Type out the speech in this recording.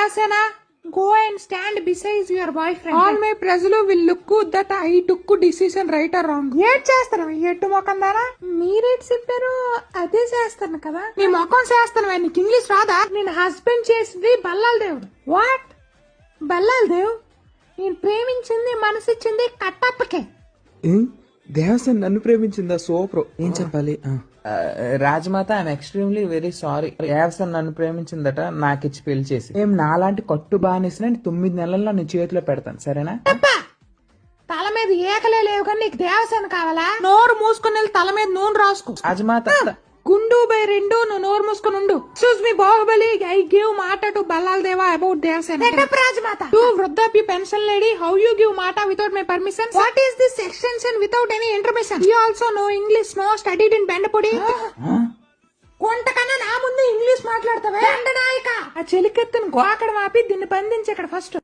Devasena, go and stand beside your boyfriend. All my ప్రజలు will look that I took decision right or wrong. ఏడ్ చేస్తాను ఎట్టు మొఖం దానా? మీరేట్ చెప్పారు అదే చేస్తాను కదా. నీ మొఖం చేస్తాను, నీకు ఇంగ్లీష్ రాదా? నేను హస్బెండ్ చేసింది బల్లాల దేవుడు. వాట్? బల్లాల దేవ్? నేను ప్రేమించింది మనసిచ్చింది కట్టప్పకే. దేవసేన నన్ను ప్రేమించిందా? సూపర్. ఏం చెప్పాలి? Rajamata I'm extremely very sorry. Devasena నన్ను ప్రేమించిందట, నాకిచ్చి పెళ్లి చేసి. ఏం నాలాంటి కట్టు బానిసిన 9 నెలల్లో నీ చేతిలో పెడతాను, సరేనా? తల మీద ఏకలే లేవు కానీ నీకు దేవసేన కావాలా? నోరు మూసుకుని వెళ్ళి తల మీద నూనె రాసుకో. రాజమాత గుండు బై 2 నువ్వు నోరు మూసుకుని ఉండు. Excuse me Baahubali, I give మాట to Ballala Deva about Devasena. Rajamata to వృద్ధాప్య pension lady, how you give మాట without my permission? What is this extension without any intermission? You also no English, no studied in Bendapodi. కొంటకన్నా నా ముందు ఇంగ్లీష్ మాట్లాడతావే నాయక. ఆ చెలికెత్తును గోకడం ఆపి దీన్ని బంధించి ఇక్కడ ఫస్ట్.